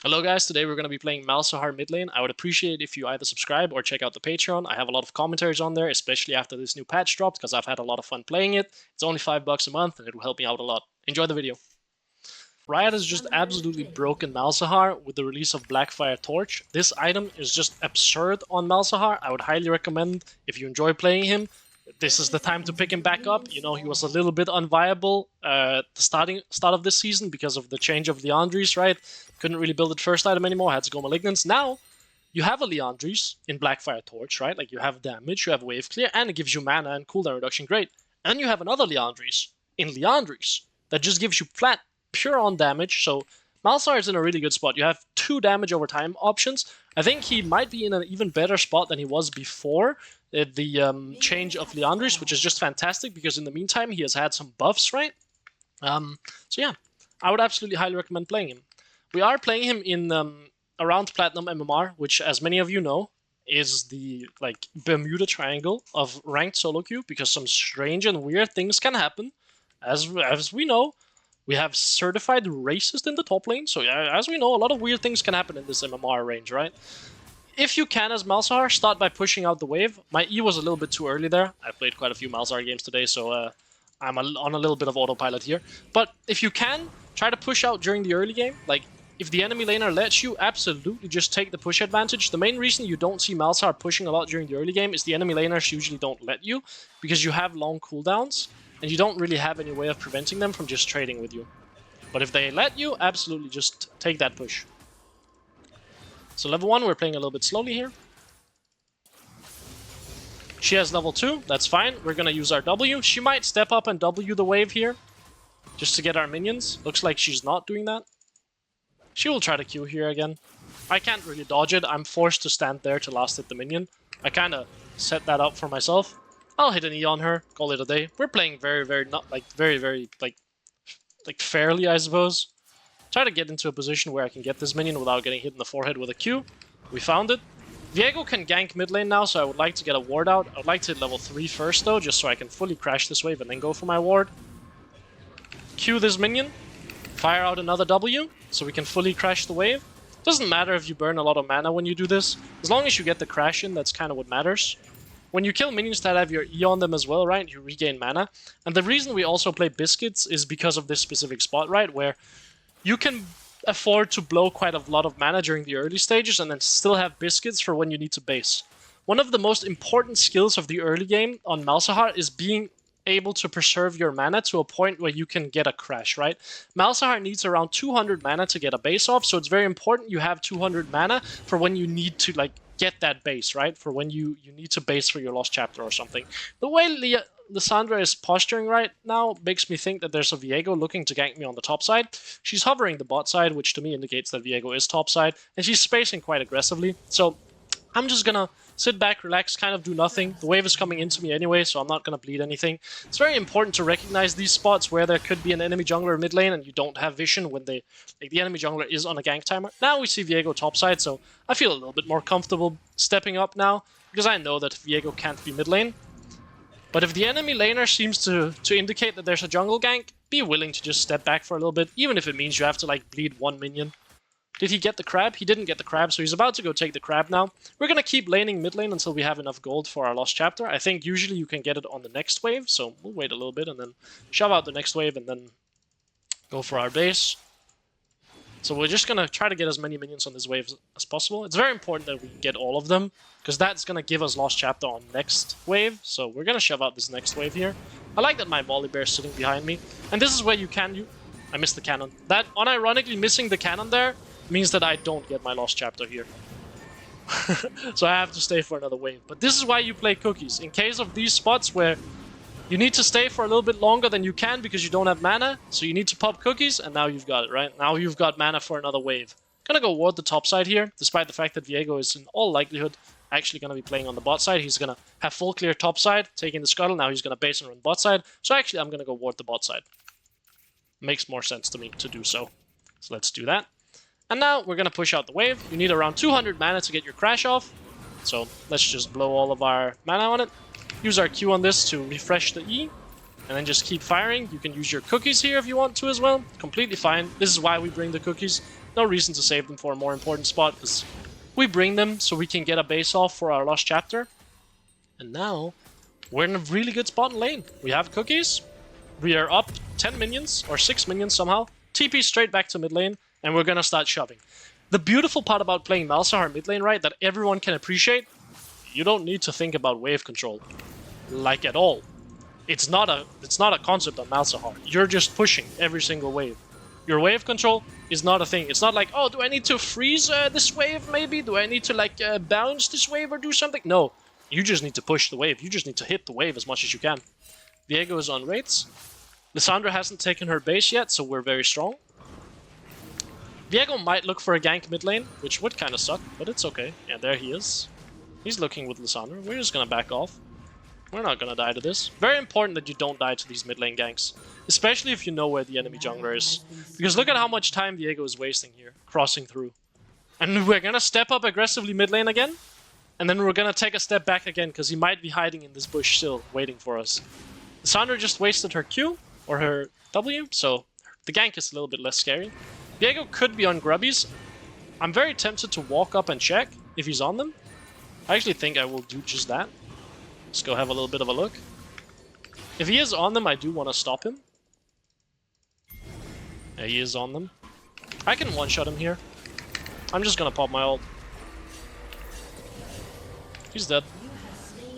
Hello guys, today we're going to be playing Malzahar mid lane. I would appreciate if you either subscribe or check out the Patreon. I have a lot of commentaries on there, especially after this new patch dropped, because I've had a lot of fun playing it. It's only $5 a month, and it will help me out a lot. Enjoy the video. Riot has just absolutely broken Malzahar with the release of Blackfire Torch. This item is just absurd on Malzahar. I would highly recommend, if you enjoy playing him, this is the time to pick him back up. You know, he was a little bit unviable at the start of this season because of the change of Leandries, right? Couldn't really build it first item anymore, had to go Malignance. Now, you have a Leandries in Blackfire Torch, right? Like, you have damage, you have wave clear, and it gives you mana and cooldown reduction, great. And you have another Leandries in Leandries that just gives you flat, pure on damage, so Malzahar is in a really good spot. You have 2 damage over time options. I think he might be in an even better spot than he was before the change of Leandris, which is just fantastic because in the meantime he has had some buffs, right? So yeah, I would absolutely highly recommend playing him. We are playing him in around Platinum MMR, which, as many of you know, is the Bermuda Triangle of ranked solo queue because some strange and weird things can happen, as we know. We have certified racist in the top lane, so as we know, a lot of weird things can happen in this MMR range, right? If you can, as Malzahar, start by pushing out the wave. My E was a little bit too early there. I played quite a few Malzahar games today, so I'm on a little bit of autopilot here. But if you can, try to push out during the early game. Like, if the enemy laner lets you, absolutely just take the push advantage. The main reason you don't see Malzahar pushing a lot during the early game is the enemy laners usually don't let you, because you have long cooldowns, and you don't really have any way of preventing them from just trading with you. But if they let you, absolutely just take that push. So level 1, we're playing a little bit slowly here. She has level 2, that's fine. We're gonna use our W. She might step up and W the wave here, just to get our minions. Looks like she's not doing that. She will try to Q here again. I can't really dodge it. I'm forced to stand there to last hit the minion. I kind of set that up for myself. I'll hit an E on her, call it a day. We're playing very fairly, I suppose. Try to get into a position where I can get this minion without getting hit in the forehead with a Q. We found it. Viego can gank mid lane now, so I would like to get a ward out. I would like to hit level 3 first, though, just so I can fully crash this wave and then go for my ward. Q this minion. Fire out another W, so we can fully crash the wave. Doesn't matter if you burn a lot of mana when you do this. As long as you get the crash in, that's kind of what matters. When you kill minions that have your E on them as well, right, you regain mana. And the reason we also play Biscuits is because of this specific spot, right, where you can afford to blow quite a lot of mana during the early stages and then still have Biscuits for when you need to base. One of the most important skills of the early game on Malzahar is being able to preserve your mana to a point where you can get a crash, right? Malzahar needs around 200 mana to get a base off, so it's very important you have 200 mana for when you need to, get that base, right? For when you need to base for your Lost Chapter or something. The way Lissandra is posturing right now makes me think that there's a Viego looking to gank me on the top side. She's hovering the bot side, which to me indicates that Viego is top side, and she's spacing quite aggressively. So I'm just gonna sit back, relax, kind of do nothing. The wave is coming into me anyway, so I'm not gonna bleed anything. It's very important to recognize these spots where there could be an enemy jungler mid lane and you don't have vision when the enemy jungler is on a gank timer. Now we see Viego topside, so I feel a little bit more comfortable stepping up now, because I know that Viego can't be mid lane. But if the enemy laner seems to indicate that there's a jungle gank, be willing to just step back for a little bit, even if it means you have to bleed one minion. Did he get the crab? He didn't get the crab, so he's about to go take the crab now. We're going to keep laning mid lane until we have enough gold for our Lost Chapter. I think usually you can get it on the next wave, so we'll wait a little bit and then shove out the next wave and then go for our base. So we're just going to try to get as many minions on this wave as possible. It's very important that we get all of them, because that's going to give us Lost Chapter on next wave. So we're going to shove out this next wave here. I like that my volley bear is sitting behind me. And this is where you can... I missed the cannon. That, unironically, missing the cannon there means that I don't get my Lost Chapter here. So I have to stay for another wave. But this is why you play cookies. In case of these spots where you need to stay for a little bit longer than you can because you don't have mana, so you need to pop cookies, and now you've got it, right? Now you've got mana for another wave. Gonna go ward the top side here, despite the fact that Viego is in all likelihood actually gonna be playing on the bot side. He's gonna have full clear top side, taking the scuttle, now he's gonna base and run bot side. So actually I'm gonna go ward the bot side. Makes more sense to me to do so. So let's do that. And now we're gonna push out the wave. You need around 200 mana to get your crash off. So let's just blow all of our mana on it. Use our Q on this to refresh the E. And then just keep firing. You can use your cookies here if you want to as well. Completely fine. This is why we bring the cookies. No reason to save them for a more important spot, because we bring them so we can get a base off for our Lost Chapter. And now, we're in a really good spot in lane. We have cookies, we are up 10 minions, or 6 minions somehow, TP straight back to mid lane, and we're gonna start shoving. The beautiful part about playing Malzahar mid lane, right, that everyone can appreciate, you don't need to think about wave control. Like at all. It's not a concept on Malzahar. You're just pushing every single wave. Your wave control is not a thing. It's not like, oh, do I need to freeze this wave maybe? Do I need to like bounce this wave or do something? No, you just need to push the wave. You just need to hit the wave as much as you can. Viego is on rates. Lissandra hasn't taken her base yet, so we're very strong. Viego might look for a gank mid lane, which would kind of suck, but it's okay. Yeah, there he is. He's looking with Lissandra. We're just gonna back off. We're not gonna die to this. Very important that you don't die to these mid lane ganks. Especially if you know where the enemy jungler is. Because look at how much time Viego is wasting here, crossing through. And we're gonna step up aggressively mid lane again. And then we're gonna take a step back again, because he might be hiding in this bush still, waiting for us. Lissandra just wasted her Q, or her W, so the gank is a little bit less scary. Viego could be on grubbies. I'm very tempted to walk up and check if he's on them. I actually think I will do just that. Let's go have a little bit of a look. If he is on them, I do want to stop him. Yeah, he is on them. I can one-shot him here. I'm just gonna pop my ult. He's dead.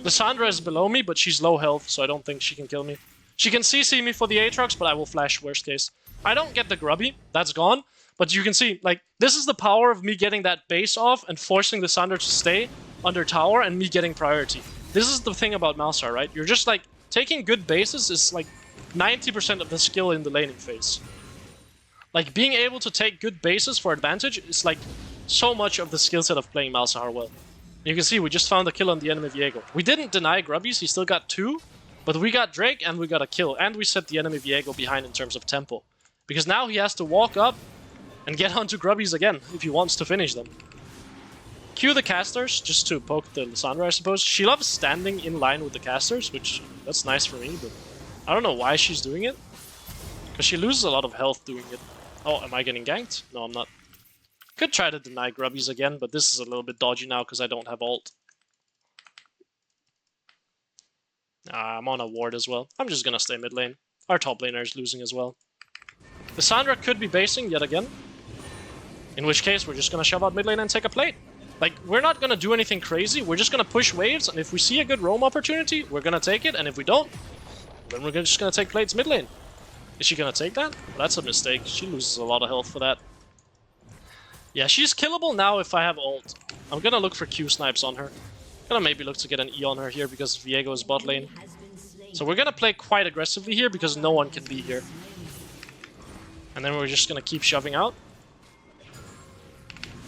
Lissandra is below me, but she's low health, so I don't think she can kill me. She can CC me for the Aatrox, but I will flash worst case. I don't get the grubby. That's gone. But you can see, like, this is the power of me getting that base off and forcing Lissandra to stay under tower and me getting priority. This is the thing about Malzahar, right? You're just like, taking good bases is like 90% of the skill in the laning phase. Like, being able to take good bases for advantage is like so much of the skill set of playing Malzahar well. You can see we just found a kill on the enemy Viego. We didn't deny grubbies, he still got 2, but we got Drake and we got a kill, and we set the enemy Viego behind in terms of tempo. Because now he has to walk up and get onto grubbies again if he wants to finish them. Cue the casters, just to poke the Lissandra, I suppose. She loves standing in line with the casters, which, that's nice for me, but I don't know why she's doing it. Because she loses a lot of health doing it. Oh, am I getting ganked? No, I'm not. Could try to deny grubbies again, but this is a little bit dodgy now because I don't have ult. I'm on a ward as well. I'm just gonna stay mid lane. Our top laner is losing as well. Lissandra could be basing yet again. In which case, we're just gonna shove out mid lane and take a plate. Like, we're not gonna do anything crazy, we're just gonna push waves, and if we see a good roam opportunity, we're gonna take it, and if we don't, then we're just gonna take plates mid lane. Is she gonna take that? Well, that's a mistake. She loses a lot of health for that. Yeah, she's killable now if I have ult. I'm gonna look for Q snipes on her. Gonna maybe look to get an E on her here because Viego is bot lane. So we're gonna play quite aggressively here because no one can be here. And then we're just gonna keep shoving out.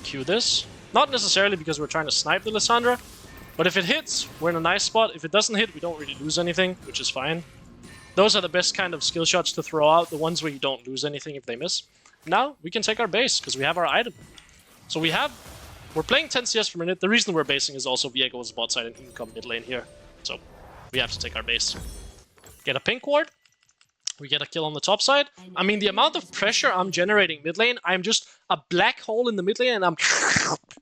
Q this. Not necessarily because we're trying to snipe the Lissandra, but if it hits, we're in a nice spot. If it doesn't hit, we don't really lose anything, which is fine. Those are the best kind of skill shots to throw out, the ones where you don't lose anything if they miss. Now, we can take our base, because we have our item. So we're playing 10 CS per minute. The reason we're basing is also Viego's bot side and he can come mid lane here. So, we have to take our base. Get a pink ward. We get a kill on the top side. I mean, the amount of pressure I'm generating mid lane, I'm just a black hole in the mid lane and I'm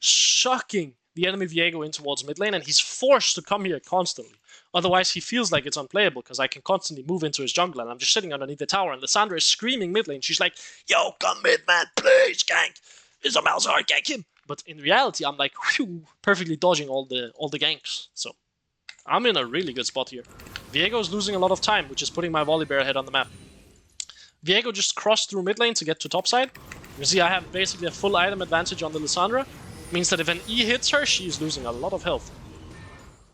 sucking the enemy Viego in towards mid lane and he's forced to come here constantly. Otherwise, he feels like it's unplayable because I can constantly move into his jungle and I'm just sitting underneath the tower and Lissandra is screaming mid lane. She's like, yo, come mid, man, please, gank. Is a Malzahar, gank him. But in reality, I'm like, whew, perfectly dodging all the ganks. So, I'm in a really good spot here. Viego's losing a lot of time, which is putting my Volibear ahead on the map. Viego just crossed through mid lane to get to topside. You see I have basically a full item advantage on the Lissandra. Means that if an E hits her, she's losing a lot of health.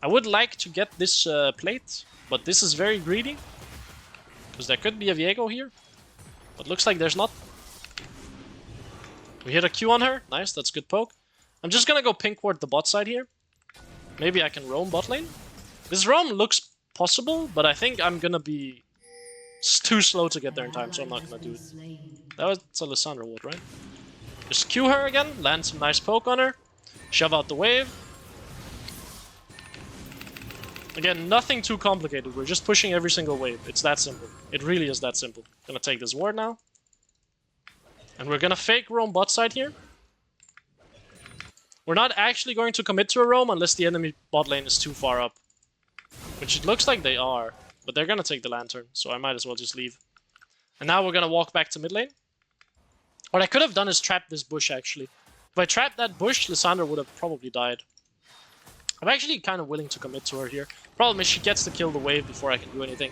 I would like to get this plate, but this is very greedy. Because there could be a Viego here. But looks like there's not. We hit a Q on her. Nice, that's good poke. I'm just gonna go pink ward the bot side here. Maybe I can roam bot lane. This roam looks possible, but I think I'm gonna be too slow to get there in time, so I'm not gonna do it. That was a Lissandra ward, right? Just Q her again, land some nice poke on her, shove out the wave. Again, nothing too complicated, we're just pushing every single wave. It's that simple. It really is that simple. Gonna take this ward now. And we're gonna fake roam bot side here. We're not actually going to commit to a roam unless the enemy bot lane is too far up. Which it looks like they are. But they're gonna take the lantern, so I might as well just leave. And now we're gonna walk back to mid lane. What I could have done is trap this bush, actually. If I trapped that bush, Lissandra would have probably died. I'm actually kind of willing to commit to her here. Problem is she gets to kill the wave before I can do anything.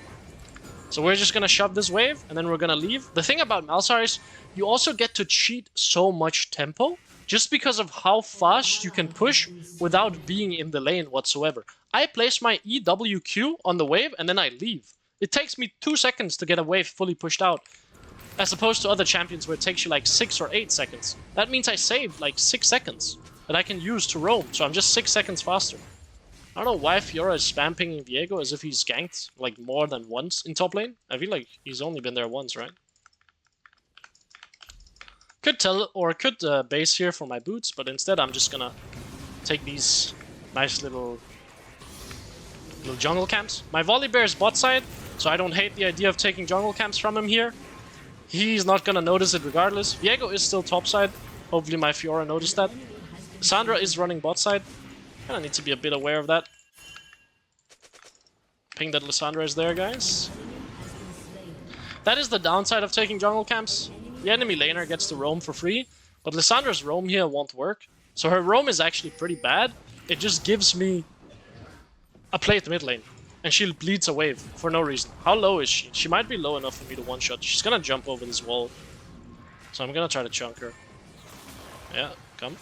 So we're just gonna shove this wave, and then we're gonna leave. The thing about Malzahar is, you also get to cheat so much tempo, just because of how fast you can push without being in the lane whatsoever. I place my EWQ on the wave, and then I leave. It takes me 2 seconds to get a wave fully pushed out, as opposed to other champions where it takes you like 6 or 8 seconds. That means I saved like 6 seconds that I can use to roam, so I'm just 6 seconds faster. I don't know why Fiora is spam pinging Viego as if he's ganked like more than once in top lane. I feel like he's only been there once, right? Could base here for my boots, but instead I'm just gonna take these nice little jungle camps. My Volibear is bot side, so I don't hate the idea of taking jungle camps from him here. He's not gonna notice it regardless. Viego is still top side. Hopefully my Fiora noticed that. Sandra is running bot side. Kinda need to be a bit aware of that. Ping that Lissandra is there, guys. That is the downside of taking jungle camps. The enemy laner gets to roam for free, but Lissandra's roam here won't work. So her roam is actually pretty bad. It just gives me a play at the mid lane, and she bleeds a wave for no reason. How low is she? She might be low enough for me to one-shot. She's gonna jump over this wall. So I'm gonna try to chunk her. Yeah, come.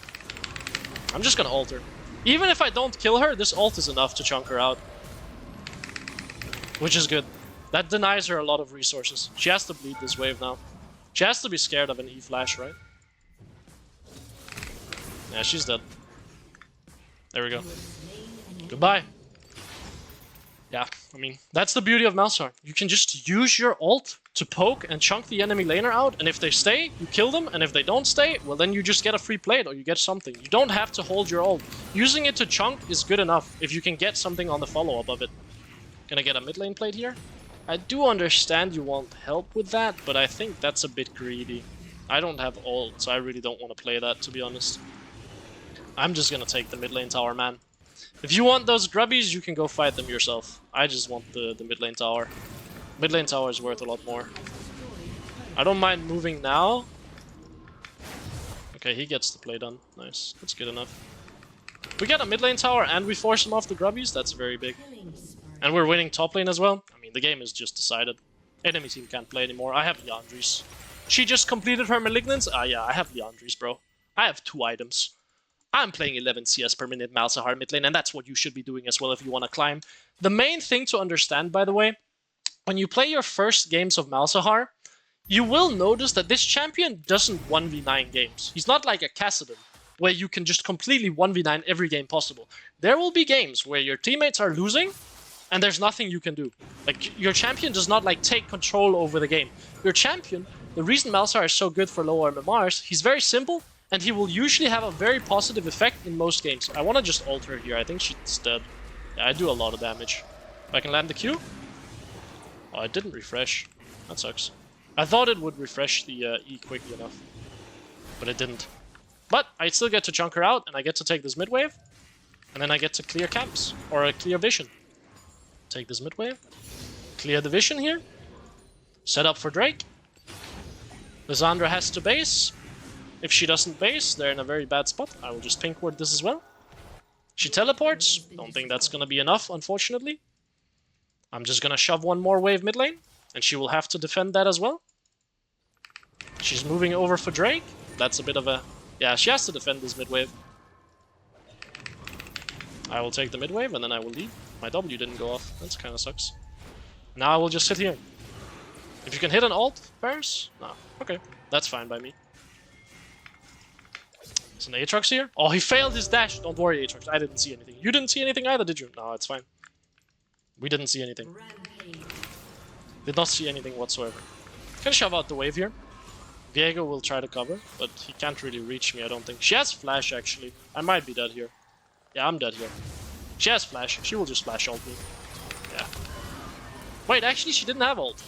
I'm just gonna ult her. Even if I don't kill her, this ult is enough to chunk her out. Which is good. That denies her a lot of resources. She has to bleed this wave now. She has to be scared of an E-flash, right? Yeah, she's dead. There we go. Goodbye. Yeah, I mean, that's the beauty of Malzahar. You can just use your ult to poke and chunk the enemy laner out, and if they stay, you kill them, and if they don't stay, well then you just get a free plate, or you get something. You don't have to hold your ult. Using it to chunk is good enough, if you can get something on the follow-up of it. Gonna get a mid lane plate here. I do understand you want help with that, but I think that's a bit greedy. I don't have ult, so I really don't want to play that, to be honest. I'm just gonna take the mid lane tower, man. If you want those grubbies, you can go fight them yourself. I just want the mid lane tower. Mid lane tower is worth a lot more. I don't mind moving now. Okay, he gets the play done. Nice, that's good enough. If we get a mid lane tower and we force him off the grubbies, that's very big. And we're winning top lane as well. I mean, the game is just decided. Enemy team can't play anymore. I have Liandry's. She just completed her Malignance. Ah yeah, I have Liandry's, bro. I have 2 items. I'm playing 11 CS per minute Malzahar mid lane, and that's what you should be doing as well if you want to climb. The main thing to understand, by the way, when you play your first games of Malzahar, you will notice that this champion doesn't 1v9 games. He's not like a Kassadin, where you can just completely 1v9 every game possible. There will be games where your teammates are losing, and there's nothing you can do. Like, your champion does not, like, take control over the game. Your champion, the reason Malzahar is so good for low MMRs, he's very simple, and he will usually have a very positive effect in most games. I want to just ult her here. I think she's dead. Yeah, I do a lot of damage. If I can land the Q? Oh, it didn't refresh. That sucks. I thought it would refresh the E quickly enough, but it didn't. But I still get to chunk her out, and I get to take this mid wave, and then I get to clear camps, or clear vision. Take this mid wave, clear the vision here, set up for Drake. Lissandra has to base. If she doesn't base, they're in a very bad spot. I will just pink ward this as well. She teleports. Don't think that's gonna be enough, unfortunately. I'm just gonna shove one more wave mid lane, and she will have to defend that as well. She's moving over for Drake. That's a bit of a... Yeah, she has to defend this mid wave. I will take the mid wave, and then I will leave. My W didn't go off. That kind of sucks. Now I will just sit here. If you can hit an ult, Bears? No. Okay. That's fine by me. Is an Aatrox here? Oh, he failed his dash. Don't worry, Aatrox. I didn't see anything. You didn't see anything either, did you? No, it's fine. We didn't see anything. Did not see anything whatsoever. Can shove out the wave here. Viego will try to cover, but he can't really reach me, I don't think. She has flash, actually. I might be dead here. Yeah, I'm dead here. She has flash. She will just flash ult me. Yeah. Wait, actually, she didn't have ult.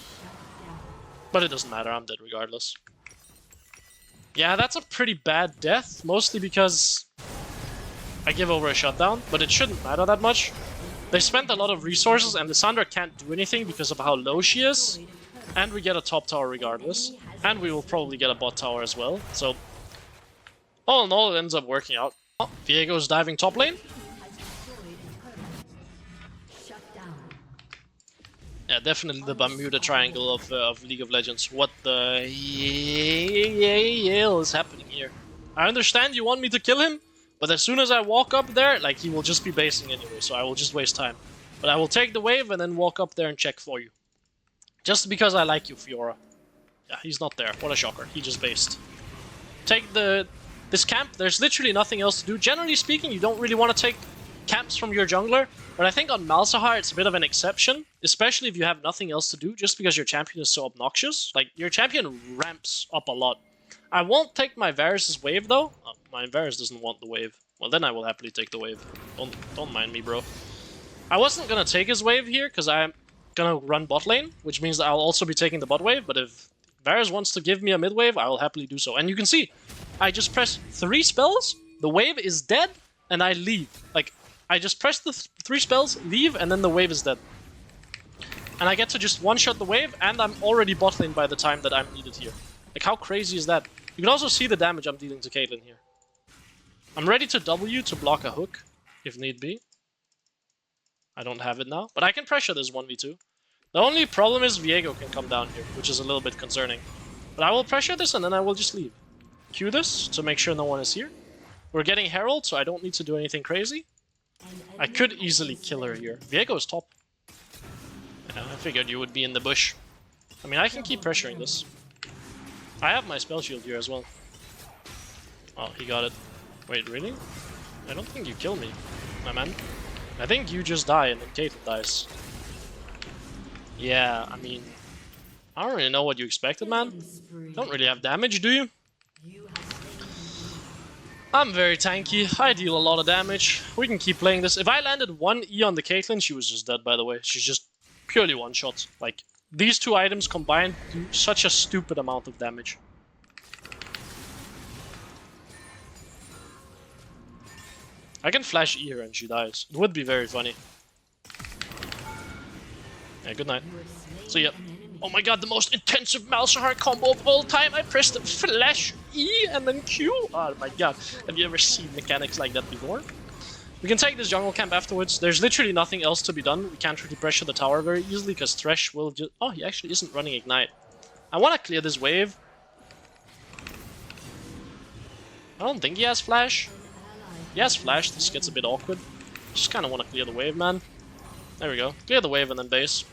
But it doesn't matter. I'm dead regardless. Yeah, that's a pretty bad death, mostly because I give over a shutdown, but it shouldn't matter that much. They spent a lot of resources, and Lissandra can't do anything because of how low she is. And we get a top tower regardless. And we will probably get a bot tower as well. So, all in all, it ends up working out. Oh, Viego's diving top lane. Yeah, definitely the Bermuda Triangle of League of Legends. What the hell is happening here? I understand you want me to kill him, but as soon as I walk up there, like, he will just be basing anyway, so I will just waste time. But I will take the wave and then walk up there and check for you. Just because I like you, Fiora. Yeah, he's not there. What a shocker. He just based. Take this camp. There's literally nothing else to do. Generally speaking, you don't really want to take camps from your jungler, but I think on Malzahar it's a bit of an exception, especially if you have nothing else to do, just because your champion is so obnoxious. Like, your champion ramps up a lot. I won't take my Varus' wave, though. Oh, my Varus doesn't want the wave. Well, then I will happily take the wave. Don't mind me, bro. I wasn't gonna take his wave here, because I'm gonna run bot lane, which means that I'll also be taking the bot wave, but if Varus wants to give me a mid wave, I will happily do so. And you can see, I just press 3 spells, the wave is dead, and I leave. Like, I just press the 3 spells, leave, and then the wave is dead. And I get to just one-shot the wave, and I'm already bot lane by the time that I'm needed here. Like, how crazy is that? You can also see the damage I'm dealing to Caitlyn here. I'm ready to W to block a hook, if need be. I don't have it now, but I can pressure this 1v2. The only problem is Viego can come down here, which is a little bit concerning. But I will pressure this, and then I will just leave. Q this, to make sure no one is here. We're getting Herald, so I don't need to do anything crazy. I could easily kill her here. Viego's top. Yeah, I figured you would be in the bush. I mean, I can keep pressuring this. I have my spell shield here as well. Oh, he got it. Wait, really? I don't think you kill me, my man. I think you just die and then Caitlyn dies. Yeah, I mean, I don't really know what you expected, man. Don't really have damage, do you? I'm very tanky. I deal a lot of damage. We can keep playing this. If I landed 1 E on the Caitlyn, she was just dead, by the way. She's just purely one-shot. Like, these 2 items combined do such a stupid amount of damage. I can flash E her and she dies. It would be very funny. Yeah, good night. So yeah. Oh my god, the most intensive Malzahar combo of all time. I pressed flash E and then Q. Oh my god. Have you ever seen mechanics like that before? We can take this jungle camp afterwards. There's literally nothing else to be done. We can't really pressure the tower very easily because Thresh will just... Oh, he actually isn't running Ignite. I want to clear this wave. I don't think he has flash. He has flash. This gets a bit awkward. Just kind of want to clear the wave, man. There we go. Clear the wave and then base.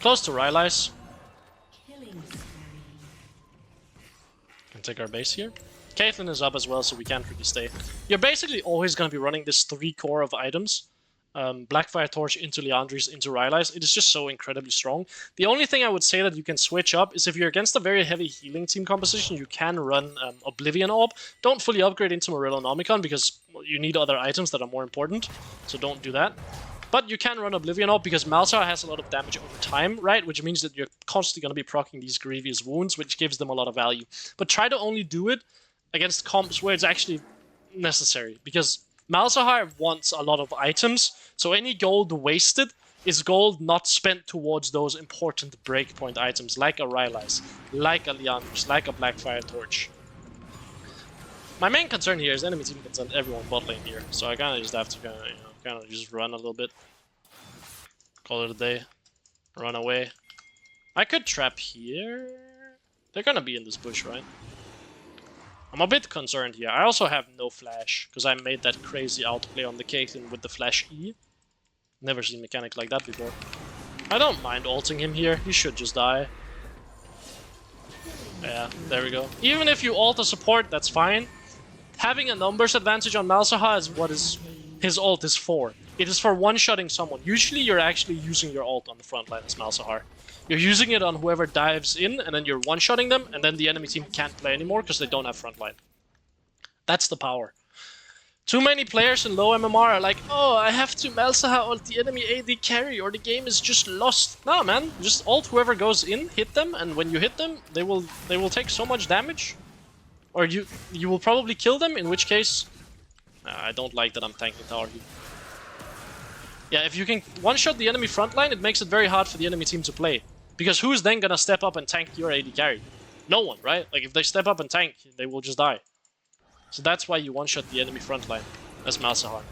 Close to Rylai's. Can take our base here. Caitlyn is up as well, so we can't really stay. You're basically always going to be running this 3 core of items. Blackfire Torch into Liandry's into Rylai's. It is just so incredibly strong. The only thing I would say that you can switch up is if you're against a very heavy healing team composition, you can run Oblivion Orb. Don't fully upgrade into Morellonomicon because you need other items that are more important, so don't do that. But you can run Oblivion Orb because Malzahar has a lot of damage over time, right? Which means that you're constantly going to be proccing these grievous wounds, which gives them a lot of value. But try to only do it against comps where it's actually necessary, because Malzahar wants a lot of items, so any gold wasted is gold not spent towards those important breakpoint items, like a Rylai's, like a Liandry's, like a Blackfire Torch. My main concern here is enemy team can send everyone bot lane here, so I kind of just have to kind of just run a little bit. Call it a day. Run away. I could trap here. They're gonna be in this bush, right? I'm a bit concerned here. I also have no flash, because I made that crazy outplay on the Caitlyn with the flash E. Never seen mechanic like that before. I don't mind ulting him here. He should just die. Yeah, there we go. Even if you ult a support, that's fine. Having a numbers advantage on Malzahar is what his ult is for. It is for one-shotting someone. Usually you're actually using your ult on the front line as Malzahar. You're using it on whoever dives in, and then you're one-shotting them, and then the enemy team can't play anymore because they don't have front line. That's the power. Too many players in low MMR are like, oh, I have to Malzahar ult the enemy AD carry or the game is just lost. No, man, just ult whoever goes in, hit them, and when you hit them, they will take so much damage, or you will probably kill them. In which case, I don't like that I'm tanking tower here. Yeah, if you can one-shot the enemy frontline, it makes it very hard for the enemy team to play, because who's then gonna step up and tank your AD carry? No one, right? Like if they step up and tank, they will just die. So that's why you one-shot the enemy frontline as Malzahar.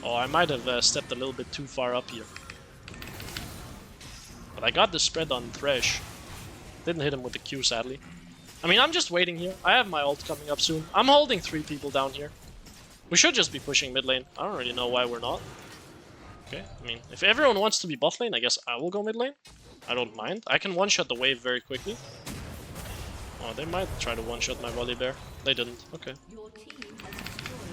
Oh, I might have stepped a little bit too far up here. But I got the spread on Thresh. Didn't hit him with the Q, sadly. I mean, I'm just waiting here. I have my ult coming up soon. I'm holding 3 people down here. We should just be pushing mid lane. I don't really know why we're not. Okay, I mean, if everyone wants to be bot lane, I guess I will go mid lane. I don't mind. I can one-shot the wave very quickly. Oh, they might try to one-shot my Volibear. They didn't. Okay.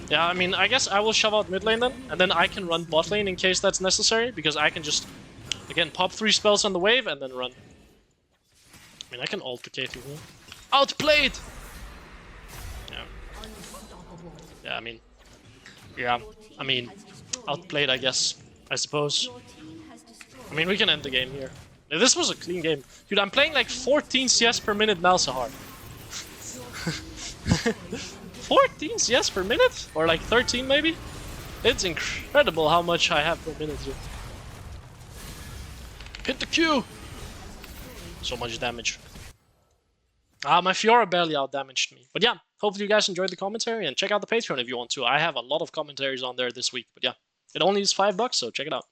Yeah, I mean, I guess I will shove out mid lane then, and then I can run bot lane in case that's necessary, because I can just, again, pop 3 spells on the wave and then run. I mean, I can ult the K2 here. Outplayed! Yeah. Yeah, I mean, outplayed, I guess, I suppose. I mean, we can end the game here. This was a clean game. Dude, I'm playing like 14 CS per minute Malzahar. 14 CS per minute? Or like 13 maybe? It's incredible how much I have per minute here. Hit the Q! So much damage. My Fiora barely out-damaged me. But yeah, hopefully you guys enjoyed the commentary, and check out the Patreon if you want to. I have a lot of commentaries on there this week. But yeah, it only is $5, so check it out.